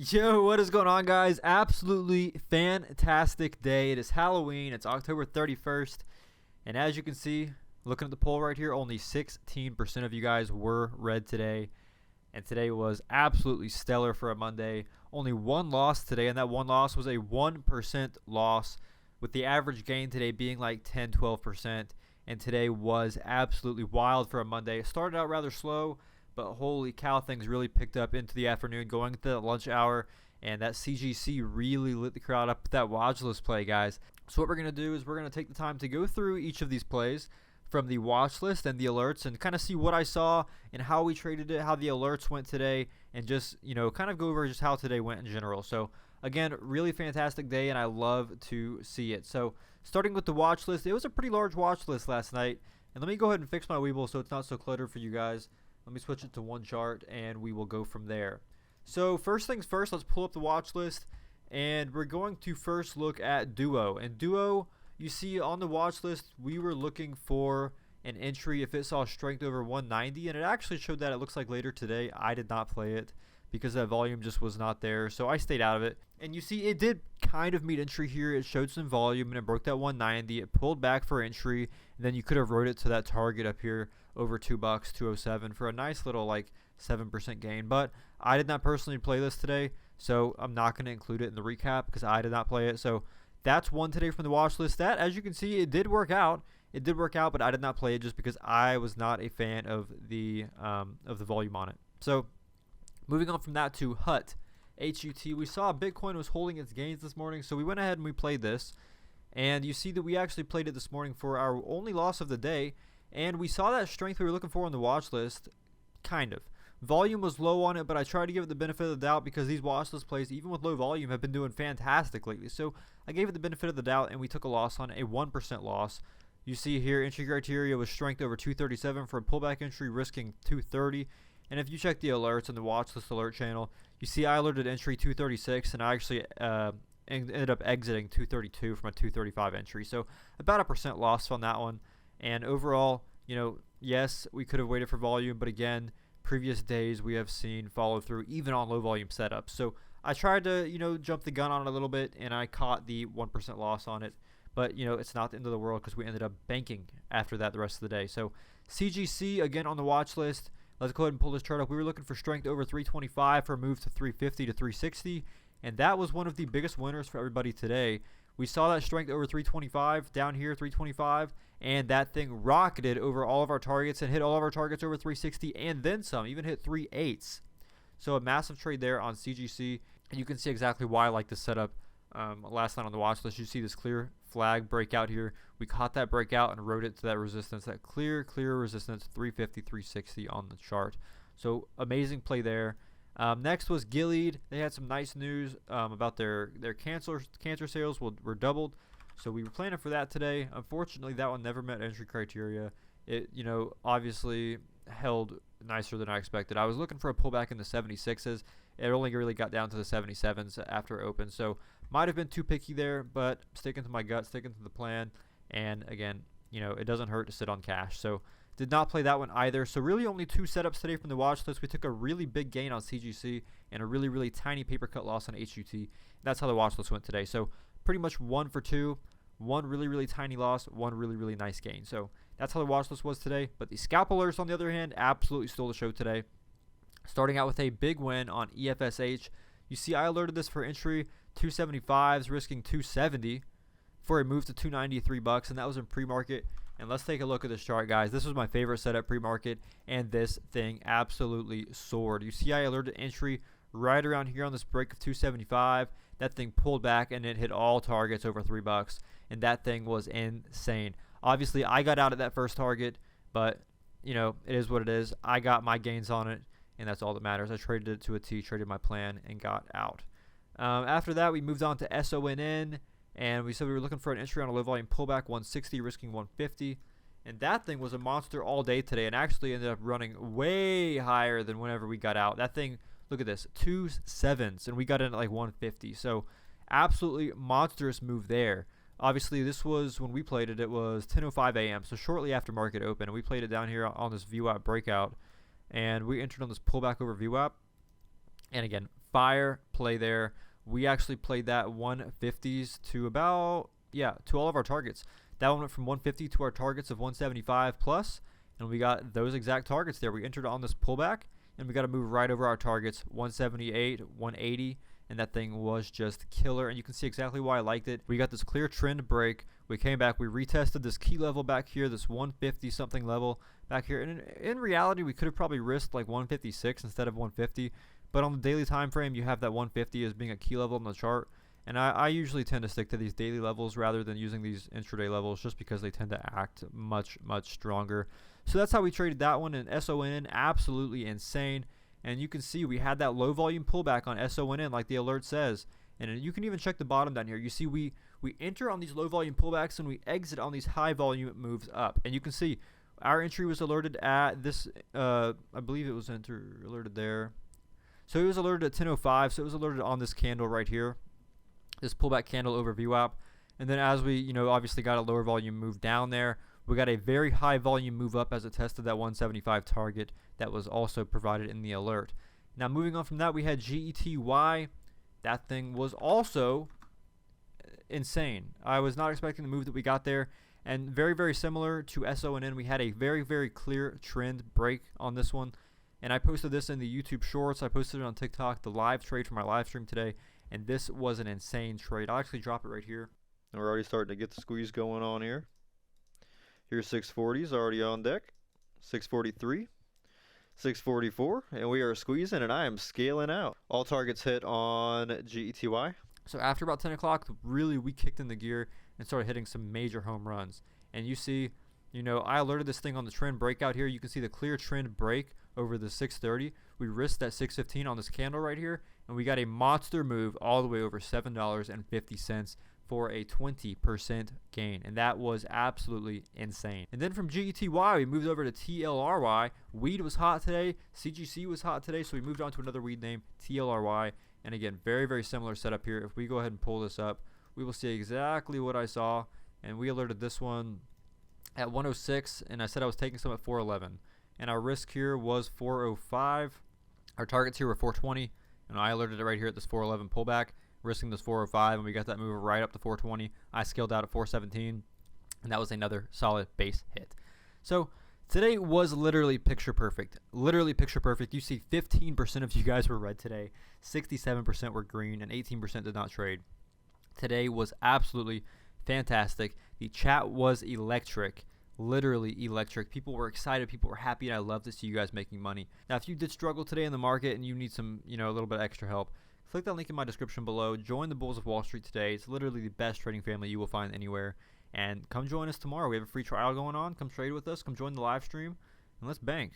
Yo, what is going on, guys? Absolutely fantastic day. It is Halloween. It's October 31st. And as you can see, looking at the poll right here, only 16% of you guys were red today. And today was absolutely stellar for a Monday. Only one loss today, and that one loss was a 1% loss, with the average gain today being like 10-12%. And today was absolutely wild for a Monday. It started out rather slow, but holy cow, things really picked up into the afternoon, going into the lunch hour, and that CGC really lit the crowd up with that watch list play, guys. So what we're going to do is we're going to take the time to go through each of these plays from the watch list and the alerts and kind of see what I saw and how we traded it, how the alerts went today, and just, kind of go over just how today went in general. So again, really fantastic day, and I love to see it. So starting with the watch list, it was a pretty large watch list last night. And let me go ahead and fix my Weeble so it's not so cluttered for you guys. Let me switch it to one chart, and we will go from there. So first things first, let's pull up the watch list, and we're going to first look at Duo. And Duo, you see on the watch list, we were looking for an entry if it saw strength over 190, and it actually showed that. It looks like later today. I did not play it because that volume just was not there, so I stayed out of it. And you see it did kind of meet entry here. It showed some volume, and it broke that 190. It pulled back for entry, and then you could have rode it to that target up here over $2, 207 for a nice little like 7% gain. But I did not personally play this today, so I'm not going to include it in the recap because I did not play it. So that's one today from the watch list. That, as you can see, it did work out. It did work out, but I did not play it just because I was not a fan of the volume on it. So moving on from that to HUT. HUT, we saw Bitcoin was holding its gains this morning, so we went ahead and we played this. And you see that we actually played it this morning for our only loss of the day. And we saw that strength we were looking for on the watch list, kind of. Volume was low on it, but I tried to give it the benefit of the doubt because these watch list plays, even with low volume, have been doing fantastic lately. So I gave it the benefit of the doubt, and we took a loss on it, a 1% loss. You see here, entry criteria was strength over 237 for a pullback entry, risking 230. And if you check the alerts on the watch list alert channel, you see I alerted entry 236, and I actually ended up exiting 232 from a 235 entry. So about a percent loss on that one. And overall, yes, we could have waited for volume, but again, previous days we have seen follow through even on low volume setups. So I tried to, jump the gun on it a little bit, and I caught the 1% loss on it. But, it's not the end of the world because we ended up banking after that the rest of the day. So CGC, again, on the watch list. Let's go ahead and pull this chart up. We were looking for strength over 325 for a move to 350 to 360, and that was one of the biggest winners for everybody today. We saw that strength over 325 down here, 325, and that thing rocketed over all of our targets and hit all of our targets over 360 and then some, even hit 3/8. So a massive trade there on CGC, and you can see exactly why I like this setup. Last night on the watch list, you see this clear flag breakout here. We caught that breakout and rode it to that resistance, that clear resistance, 350, 360 on the chart. So amazing play there. Next was Gilead. They had some nice news about their cancer sales were doubled. So we were planning for that today. Unfortunately, that one never met entry criteria. It, obviously held nicer than I expected. I was looking for a pullback in the 76s. It only really got down to the 77s after it opened. So might have been too picky there, but sticking to my gut, sticking to the plan. And again, it doesn't hurt to sit on cash. So did not play that one either. So really only two setups today from the watch list. We took a really big gain on CGC and a really, really tiny paper cut loss on HUT. That's how the watch list went today. So pretty much 1 for 2. One really, really tiny loss, one really, really nice gain. So that's how the watch list was today. But the scalp alerts, on the other hand, absolutely stole the show today. Starting out with a big win on EFSH. You see I alerted this for entry 275s, risking 270 for a move to $293, and that was in pre-market. And let's take a look at this chart, guys. This was my favorite setup pre-market, and this thing absolutely soared. You see I alerted entry right around here on this break of 275. That thing pulled back, and it hit all targets over $3, and that thing was insane. Obviously, I got out at that first target, but, it is what it is. I got my gains on it, and that's all that matters. I traded it to a T, traded my plan, and got out. After that, we moved on to SONN. And we said we were looking for an entry on a low volume pullback, 160, risking 150. And that thing was a monster all day today and actually ended up running way higher than whenever we got out. That thing, look at this, 2.7s, and we got in at like 150. So absolutely monstrous move there. Obviously, this was when we played it, it was 10:05 a.m., so shortly after market open. And we played it down here on this VWAP breakout. And we entered on this pullback over VWAP. And again, fire play there. We actually played that 150s to about, to all of our targets. That one went from 150 to our targets of 175 plus, and we got those exact targets there. We entered on this pullback, and we got to move right over our targets, 178, 180, and that thing was just killer. And you can see exactly why I liked it. We got this clear trend break. We came back. We retested this key level back here, this 150 something level back here. And in reality, we could have probably risked like 156 instead of 150. But on the daily time frame, you have that 150 as being a key level on the chart. And I usually tend to stick to these daily levels rather than using these intraday levels just because they tend to act much, much stronger. So that's how we traded that one. And SON, absolutely insane. And you can see we had that low volume pullback on SON like the alert says. And you can even check the bottom down here. You see we enter on these low volume pullbacks and we exit on these high volume moves up. And you can see our entry was alerted at this, I believe it was alerted there. So it was alerted at 10:05. So it was alerted on this candle right here, this pullback candle over VWAP. And then as we, obviously got a lower volume move down there, we got a very high volume move up as it tested that 175 target that was also provided in the alert. Now moving on from that, we had GETY. That thing was also insane. I was not expecting the move that we got there. And very, very similar to SON, we had a very, very clear trend break on this one. And I posted this in the YouTube Shorts. I posted it on TikTok, the live trade from our live stream today. And this was an insane trade. I'll actually drop it right here. And we're already starting to get the squeeze going on here. Here's 640s already on deck. 643. 644. And we are squeezing, and I am scaling out. All targets hit on GETY. So after about 10 o'clock, really, we kicked in the gear and started hitting some major home runs. And you see, I alerted this thing on the trend breakout here. You can see the clear trend break over the 630. We risked that 615 on this candle right here, and we got a monster move all the way over $7.50 for a 20% gain. And that was absolutely insane. And then from GETY, we moved over to TLRY. Weed was hot today. CGC was hot today, so we moved on to another weed name, TLRY. And again, very, very similar setup here. If we go ahead and pull this up, we will see exactly what I saw. And we alerted this one at 106, and I said I was taking some at 411. And our risk here was 405. Our targets here were 420, and I alerted it right here at this 411 pullback, risking this 405, and we got that move right up to 420. I scaled out at 417, and that was another solid base hit. So today was literally picture perfect. Literally picture perfect. You see 15% of you guys were red today, 67% were green, and 18% did not trade. Today was absolutely fantastic. The chat was electric. Literally electric. People were excited. People were happy, and I love to see you guys making money. Now, if you did struggle today in the market and you need some, a little bit extra help, click that link in my description below. Join the Bulls of Wall Street today. It's literally the best trading family you will find anywhere. And come join us tomorrow. We have a free trial going on. Come trade with us. Come join the live stream, and let's bank.